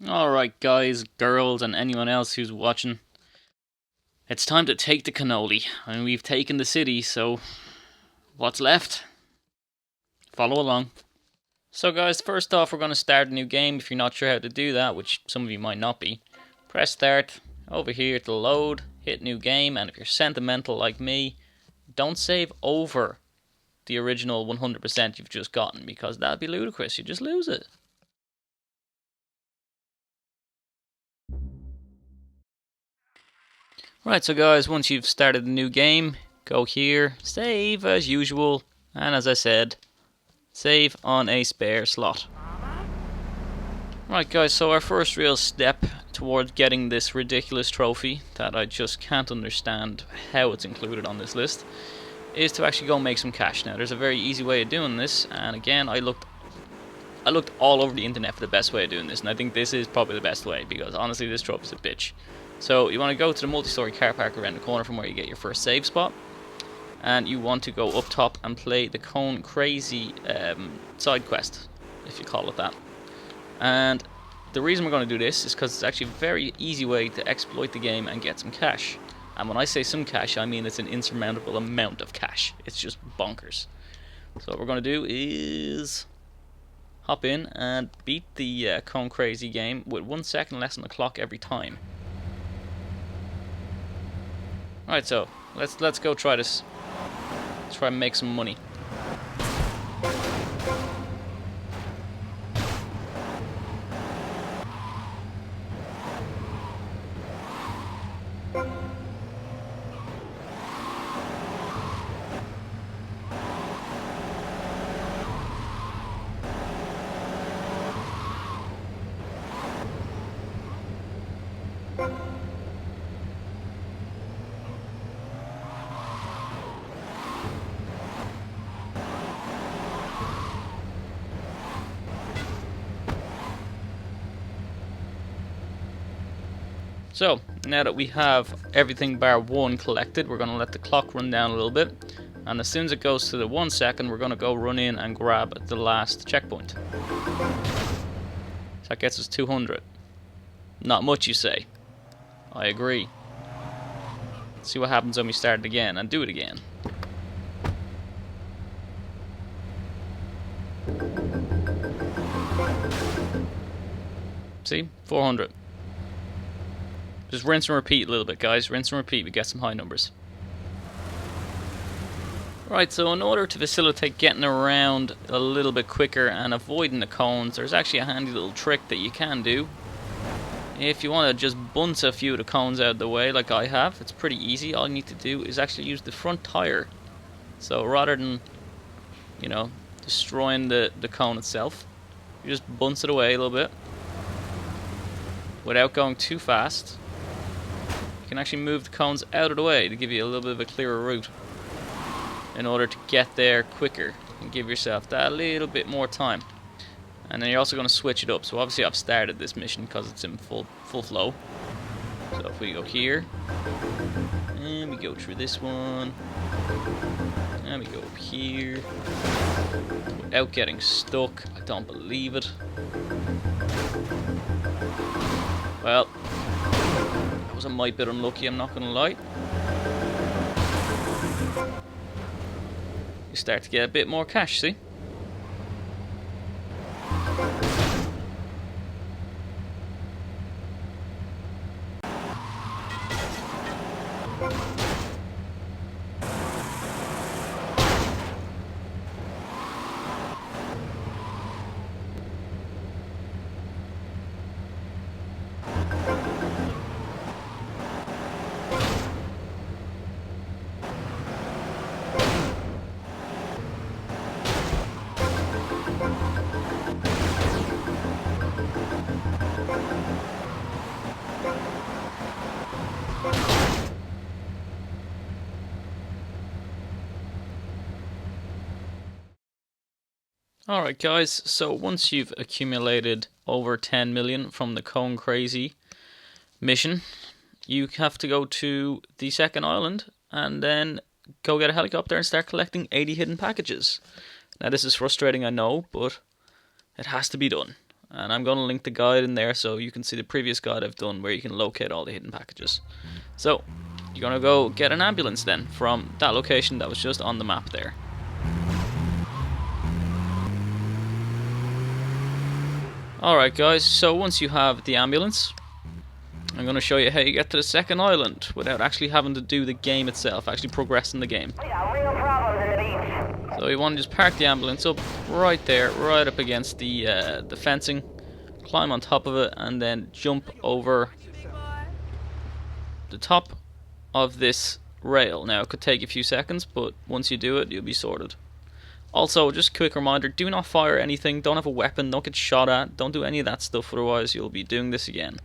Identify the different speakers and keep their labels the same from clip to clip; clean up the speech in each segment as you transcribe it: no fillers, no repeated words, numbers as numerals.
Speaker 1: Alright, guys, girls, and anyone else who's watching. It's time to take the cannoli. I mean, we've taken the city, so what's left? Follow along. So, guys, first off, we're going to start a new game. If you're not sure how to do that, which some of you might not be, press start over here to load, hit new game, and if you're sentimental like me, don't save over the original 100% you've just gotten, because that'd be ludicrous. You just lose it. Right, so guys, once you've started a new game, go here, save as usual, and as I said, save on a spare slot. Right guys, so our first real step towards getting this ridiculous trophy that I just can't understand how it's included on this list is to actually go make some cash. Now there's a very easy way of doing this, and again I looked all over the internet for the best way of doing this, and I think this is probably the best way because honestly this trophy's a bitch. So you want to go to the multi-story car park around the corner from where you get your first save spot, and you want to go up top and play the Cone Crazy side quest, if you call it that. And the reason we're going to do this is because it's actually a very easy way to exploit the game and get some cash. And when I say some cash, I mean it's an insurmountable amount of cash. It's just bonkers. So what we're going to do is hop in and beat the Cone Crazy game with 1 second less on the clock every time. Alright, so let's go try this. Let's try and make some money. So, now that we have everything bar 1 collected, we're going to let the clock run down a little bit. And as soon as it goes to the 1 second, we're going to go run in and grab the last checkpoint. So that gets us 200. Not much, you say. I agree. Let's see what happens when we start it again and do it again. See? 400. Just rinse and repeat a little bit, guys. Rinse and repeat, we get some high numbers. Right, so in order to facilitate getting around a little bit quicker and avoiding the cones, there's actually a handy little trick that you can do. If you want to just bunce a few of the cones out of the way, like I have, it's pretty easy. All you need to do is actually use the front tire. So rather than, you know, destroying the cone itself, you just bunce it away a little bit without going too fast. You can actually move the cones out of the way to give you a little bit of a clearer route in order to get there quicker and give yourself that little bit more time. And then you're also going to switch it up. So obviously I've started this mission because it's in full flow. So if we go here, and we go through this one, and we go up here, without getting stuck. I don't believe it. Well, that was a mite bit unlucky, I'm not going to lie. You start to get a bit more cash, see? Alright guys, so once you've accumulated over 10 million from the Cone Crazy mission, you have to go to the second island and then go get a helicopter and start collecting 80 hidden packages. Now this is frustrating, I know, but it has to be done. And I'm going to link the guide in there so you can see the previous guide I've done where you can locate all the hidden packages. So, you're going to go get an ambulance then from that location that was just on the map there. Alright guys, so once you have the ambulance, I'm going to show you how you get to the second island without actually having to do the game itself, actually progressing the game. So you want to just park the ambulance up right there, right up against the fencing, climb on top of it, and then jump over the top of this rail. Now it could take a few seconds, but once you do it, you'll be sorted. Also, just a quick reminder, do not fire anything, don't have a weapon, don't get shot at, don't do any of that stuff, otherwise you'll be doing this again.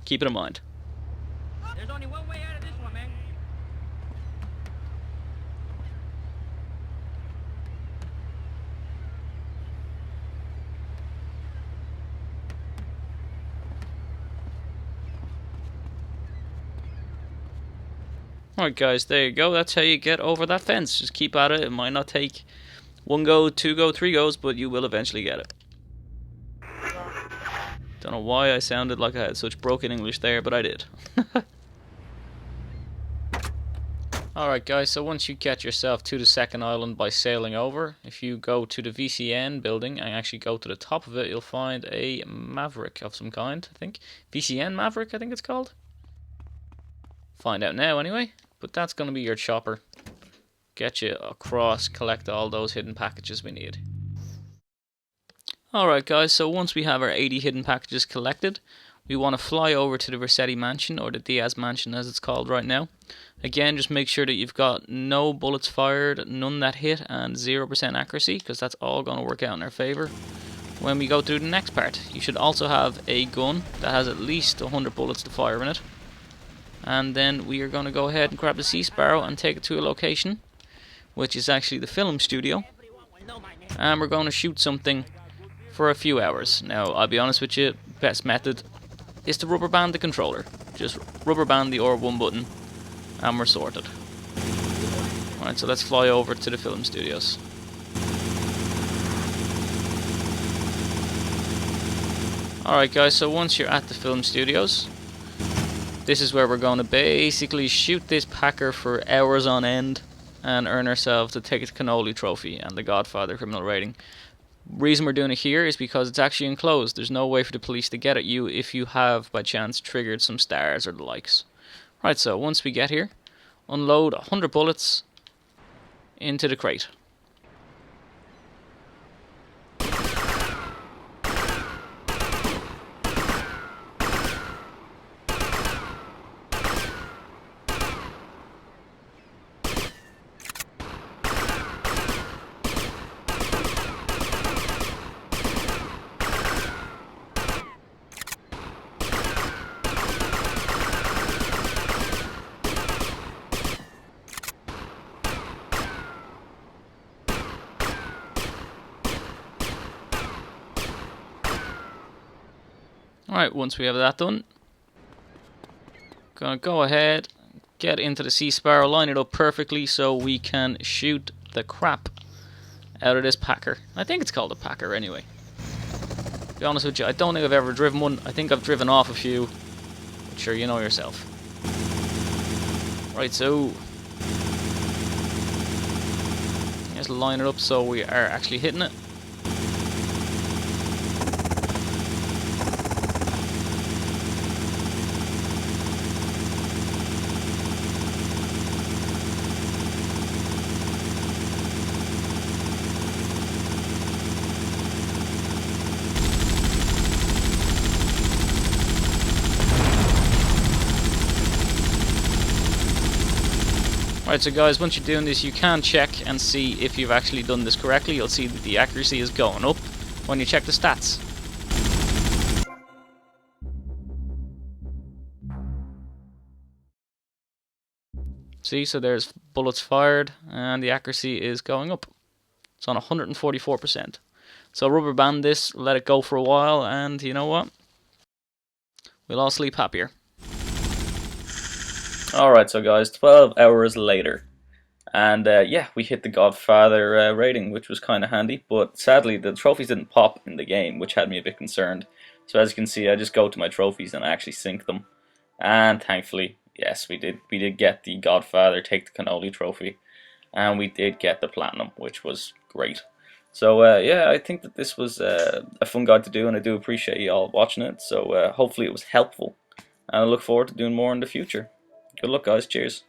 Speaker 1: Keep it in mind.
Speaker 2: There's only one way out of this one, man.
Speaker 1: Alright guys, there you go, that's how you get over that fence. Just keep at it, it might not take 1 go, 2 go, 3 goes, but you will eventually get it. Don't know why I sounded like I had such broken English there, but I did. Alright guys, so once you get yourself to the second island by sailing over, if you go to the VCN building and actually go to the top of it, you'll find a Maverick of some kind, I think. VCN Maverick, I think it's called. Find out now anyway, but that's going to be your chopper. Get you across, collect all those hidden packages we need. Alright guys, so once we have our 80 hidden packages collected, we want to fly over to the Vercetti Mansion, or the Diaz Mansion as it's called right now. Again, just make sure that you've got no bullets fired, none that hit, and 0% accuracy, because that's all going to work out in our favour. When we go through the next part, you should also have a gun that has at least 100 bullets to fire in it. And then we are going to go ahead and grab the Sea Sparrow and take it to a location, which is actually the film studio. And we're going to shoot something for a few hours. Now, I'll be honest with you, best method is to rubber band the controller. Just rubber band the R1 button and we're sorted. Alright, so let's fly over to the film studios. Alright guys, so once you're at the film studios, this is where we're going to basically shoot this Packer for hours on end and earn ourselves the ticket to Cannoli Trophy and the Godfather criminal rating. Reason we're doing it here is because it's actually enclosed. There's no way for the police to get at you if you have by chance triggered some stars or the likes. Right, so once we get here, unload 100 bullets into the crate. Alright, once we have that done, gonna go ahead, get into the Sea Sparrow, line it up perfectly so we can shoot the crap out of this Packer. I think it's called a Packer anyway. To be honest with you, I don't think I've ever driven one. I think I've driven off a few. But sure, you know yourself. Right, so just line it up so we are actually hitting it. Right, so guys, once you're doing this, you can check and see if you've actually done this correctly. You'll see that the accuracy is going up when you check the stats. See, so there's bullets fired and the accuracy is going up. It's on 144%. So rubber band this, let it go for a while, and you know what? We'll all sleep happier. Alright, so guys, 12 hours later, And yeah, we hit the Godfather rating, which was kind of handy. But sadly, the trophies didn't pop in the game, which had me a bit concerned. So as you can see, I just go to my trophies and I actually sync them. And thankfully, yes, we did get the Godfather, take the Cannoli Trophy, and we did get the Platinum, which was great. So yeah, I think that this was a fun guide to do, and I do appreciate you all watching it. So hopefully it was helpful, and I look forward to doing more in the future. Good luck, guys. Cheers.